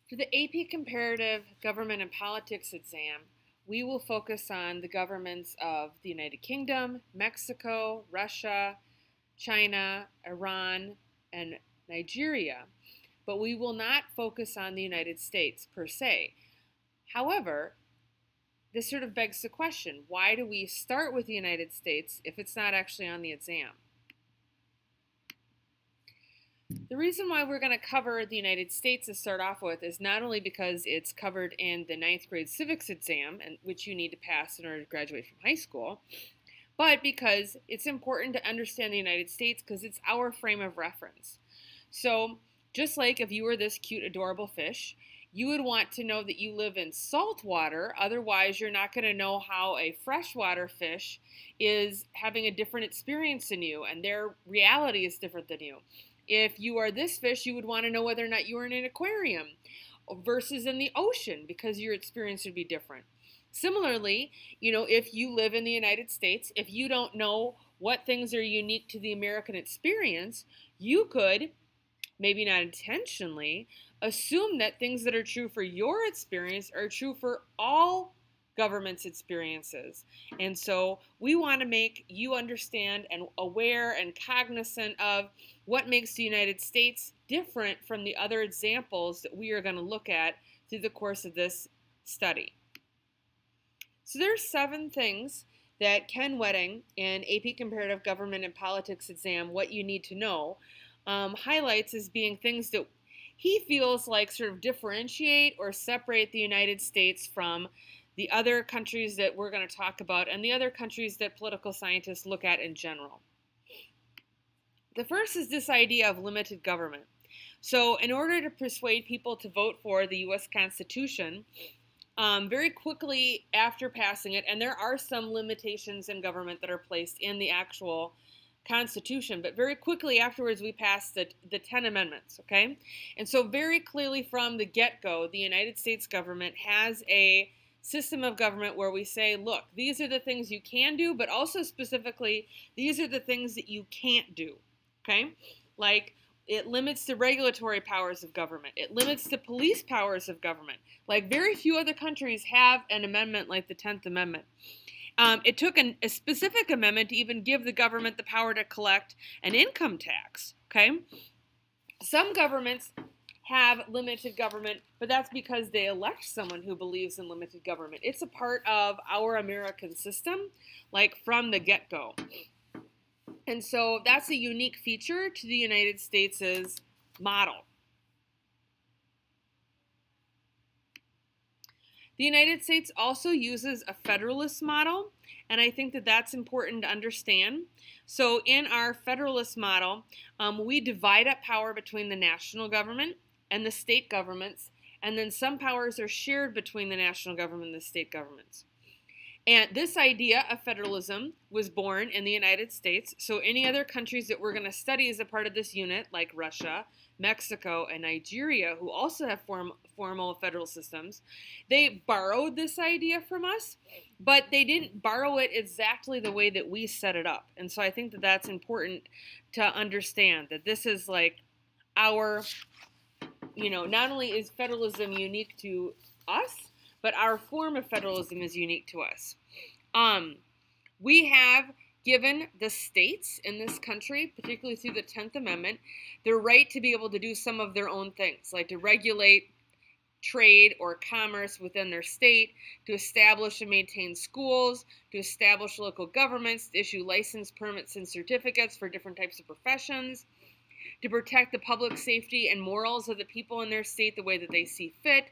For the AP Comparative Government and Politics exam, we will focus on the governments of the United Kingdom, Mexico, Russia, China, Iran, and Nigeria, but we will not focus on the United States per se. However, this sort of begs the question, why do we start with the United States if it's not actually on the exam? The reason why we're going to cover the United States to start off with is not only because it's covered in the 9th grade civics exam, which you need to pass in order to graduate from high school, but because it's important to understand the United States because it's our frame of reference. So just like if you were this cute, adorable fish, you would want to know that you live in salt water, otherwise you're not going to know how a freshwater fish is having a different experience than you, and their reality is different than you. If you are this fish, you would want to know whether or not you are in an aquarium versus in the ocean because your experience would be different. Similarly, if you live in the United States, if you don't know what things are unique to the American experience, you could, maybe not intentionally, assume that things that are true for your experience are true for all government's experiences. And so we want to make you understand and aware and cognizant of what makes the United States different from the other examples that we are going to look at through the course of this study. So there are 7 things that Ken Wedding in AP Comparative Government and Politics exam, What You Need to Know, highlights as being things that he feels like sort of differentiate or separate the United States from the other countries that we're going to talk about and the other countries that political scientists look at in general. The first is this idea of limited government. So in order to persuade people to vote for the U.S. Constitution, very quickly after passing it, and there are some limitations in government that are placed in the actual Constitution, but very quickly afterwards we passed the 10 amendments, okay? And so very clearly from the get-go, the United States government has a system of government where we say, look, these are the things you can do, but also specifically, these are the things that you can't do, okay? Like, it limits the regulatory powers of government. It limits the police powers of government. Like, very few other countries have an amendment like the 10th Amendment. It took a specific amendment to even give the government the power to collect an income tax, okay? Some governments have limited government, but that's because they elect someone who believes in limited government. It's a part of our American system, like from the get-go. And so that's a unique feature to the United States' model. The United States also uses a federalist model, and I think that that's important to understand. So in our federalist model, we divide up power between the national government and the state governments, and then some powers are shared between the national government and the state governments. And this idea of federalism was born in the United States, so any other countries that we're going to study as a part of this unit, like Russia, Mexico, and Nigeria, who also have formal federal systems, they borrowed this idea from us, but they didn't borrow it exactly the way that we set it up. And so I think that that's important to understand, that this is like our, not only is federalism unique to us, but our form of federalism is unique to us. We have given the states in this country, particularly through the 10th Amendment, the right to be able to do some of their own things, like to regulate trade or commerce within their state, to establish and maintain schools, to establish local governments, to issue license permits and certificates for different types of professions, to protect the public safety and morals of the people in their state the way that they see fit,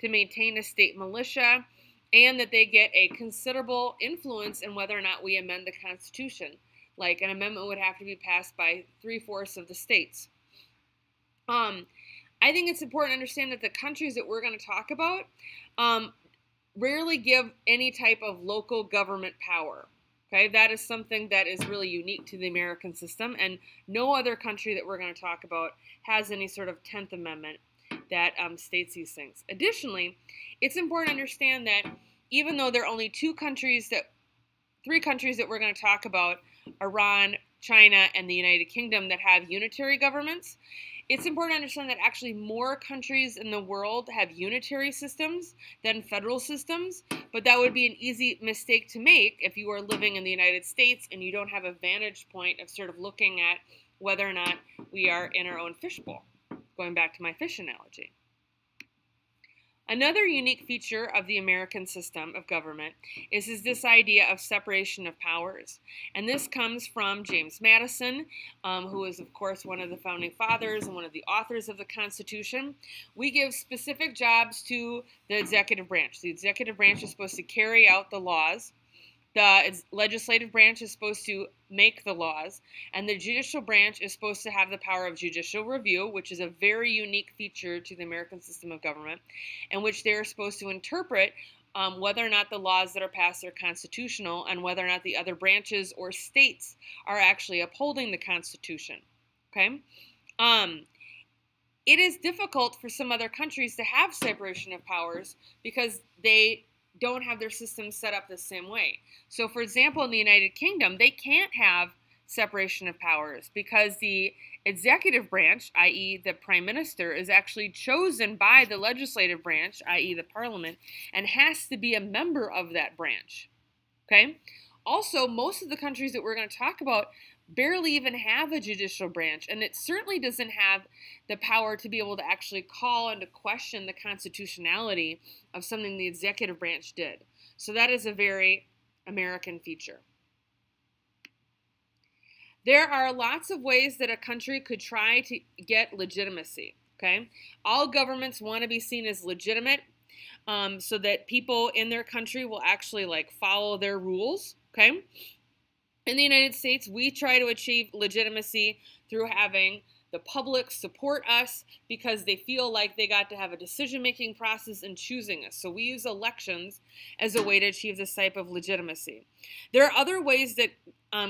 to maintain a state militia, and that they get a considerable influence in whether or not we amend the Constitution. Like, an amendment would have to be passed by 3/4 of the states. I think it's important to understand that the countries that we're going to talk about rarely give any type of local government power. Okay, that is something that is really unique to the American system, and no other country that we're going to talk about has any sort of 10th Amendment that states these things. Additionally, it's important to understand that even though there are only 3 countries that we're going to talk about, Iran, China, and the United Kingdom, that have unitary governments, It's important to understand that actually more countries in the world have unitary systems than federal systems, but that would be an easy mistake to make if you are living in the United States and you don't have a vantage point of sort of looking at whether or not we are in our own fishbowl, going back to my fish analogy. Another unique feature of the American system of government is this idea of separation of powers. And this comes from James Madison, who is, of course, one of the founding fathers and one of the authors of the Constitution. We give specific jobs to the executive branch. The executive branch is supposed to carry out the laws. The legislative branch is supposed to make the laws, and the judicial branch is supposed to have the power of judicial review, which is a very unique feature to the American system of government, in which they're supposed to interpret whether or not the laws that are passed are constitutional and whether or not the other branches or states are actually upholding the Constitution. Okay? It is difficult for some other countries to have separation of powers because they don't have their systems set up the same way. So, for example, in the United Kingdom, they can't have separation of powers because the executive branch, i.e. the Prime Minister, is actually chosen by the legislative branch, i.e. the Parliament, and has to be a member of that branch. Okay? Also, most of the countries that we're going to talk about barely even have a judicial branch, and it certainly doesn't have the power to be able to actually call and to question the constitutionality of something the executive branch did. So that is a very American feature. There are lots of ways that a country could try to get legitimacy. Okay? All governments want to be seen as legitimate so that people in their country will actually follow their rules. Okay? In the United States, we try to achieve legitimacy through having the public support us because they feel like they got to have a decision-making process in choosing us. So we use elections as a way to achieve this type of legitimacy. There are other ways that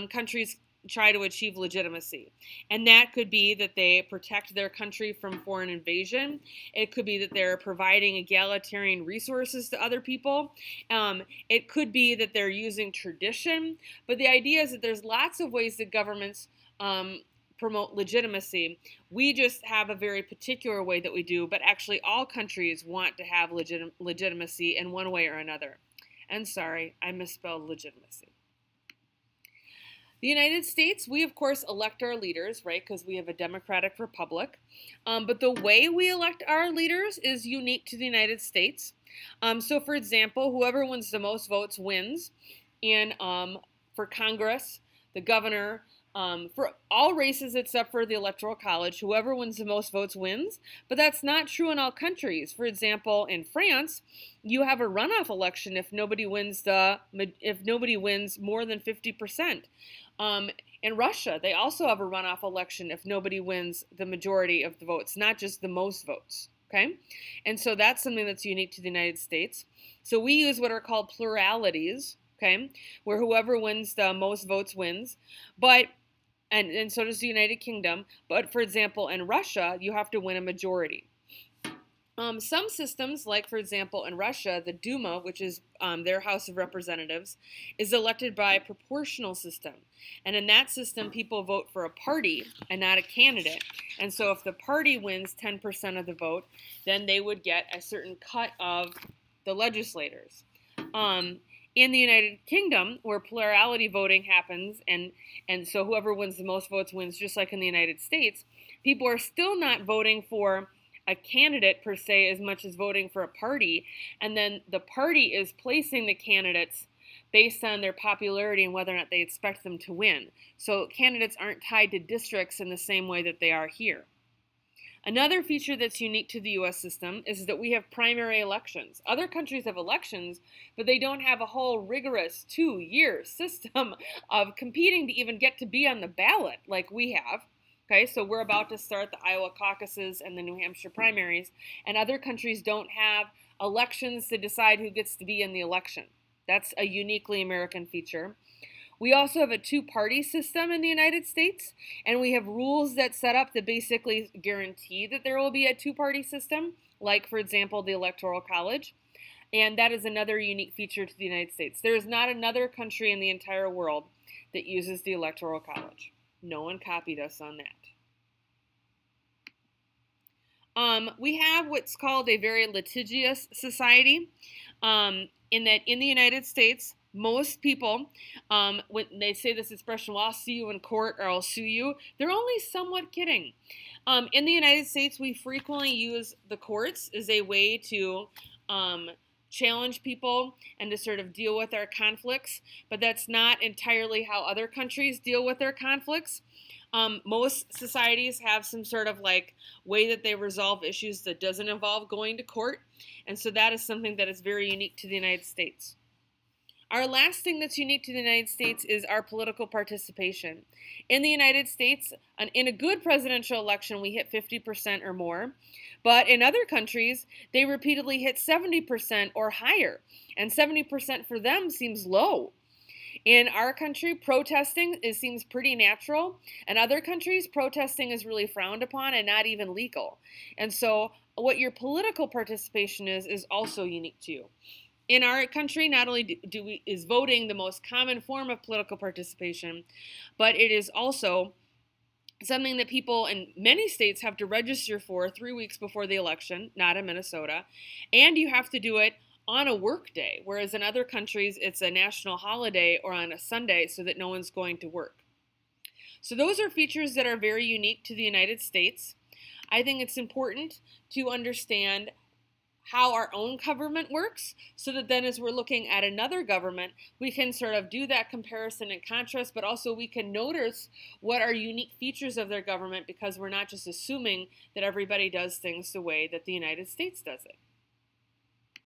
countries try to achieve legitimacy, and that could be that they protect their country from foreign invasion. It could be that they're providing egalitarian resources to other people. It could be that they're using tradition, but the idea is that there's lots of ways that governments promote legitimacy. We just have a very particular way that we do, but actually all countries want to have legitimacy in one way or another. And sorry, I misspelled legitimacy. The United States, we of course elect our leaders, right, because we have a democratic republic. But the way we elect our leaders is unique to the United States. So for example, whoever wins the most votes wins. And for Congress, the governor, for all races except for the Electoral College, whoever wins the most votes wins. But that's not true in all countries. For example, in France, you have a runoff election if nobody wins more than 50%. In Russia, they also have a runoff election if nobody wins the majority of the votes, not just the most votes. Okay? And so that's something that's unique to the United States. So we use what are called pluralities, okay, where whoever wins the most votes wins. But and so does the United Kingdom. But for example, in Russia, you have to win a majority. Some systems, like for example in Russia, the Duma, which is their House of Representatives, is elected by a proportional system. And in that system, people vote for a party and not a candidate. And so if the party wins 10% of the vote, then they would get a certain cut of the legislators. In the United Kingdom, where plurality voting happens, and so whoever wins the most votes wins, just like in the United States, people are still not voting for a candidate per se as much as voting for a party, and then the party is placing the candidates based on their popularity and whether or not they expect them to win. So candidates aren't tied to districts in the same way that they are here. Another feature that's unique to the US system is that we have primary elections. Other countries have elections, but they don't have a whole rigorous 2-year system of competing to even get to be on the ballot like we have. Okay, so we're about to start the Iowa caucuses and the New Hampshire primaries, and other countries don't have elections to decide who gets to be in the election. That's a uniquely American feature. We also have a 2-party system in the United States, and we have rules that set up that basically guarantee that there will be a 2-party system, like, for example, the Electoral College. And that is another unique feature to the United States. There is not another country in the entire world that uses the Electoral College. No one copied us on that. We have what's called a very litigious society, in that in the United States, most people, when they say this expression, well, I'll see you in court or I'll sue you, they're only somewhat kidding. In the United States, we frequently use the courts as a way to challenge people and to sort of deal with our conflicts, but that's not entirely how other countries deal with their conflicts. Most societies have some sort of like way that they resolve issues that doesn't involve going to court, and so that is something that is very unique to the United States. Our last thing that's unique to the United States is our political participation. In the United States, in a good presidential election, we hit 50% or more. But in other countries, they repeatedly hit 70% or higher. And 70% for them seems low. In our country, protesting seems pretty natural. In other countries, protesting is really frowned upon and not even legal. And so what your political participation is also unique to you. In our country, not only is voting the most common form of political participation, but it is also something that people in many states have to register for 3 weeks before the election, not in Minnesota, and you have to do it on a work day, whereas in other countries it's a national holiday or on a Sunday so that no one's going to work. So those are features that are very unique to the United States. I think it's important to understand how our own government works, so that then as we're looking at another government, we can sort of do that comparison and contrast, but also we can notice what are unique features of their government, because we're not just assuming that everybody does things the way that the United States does it.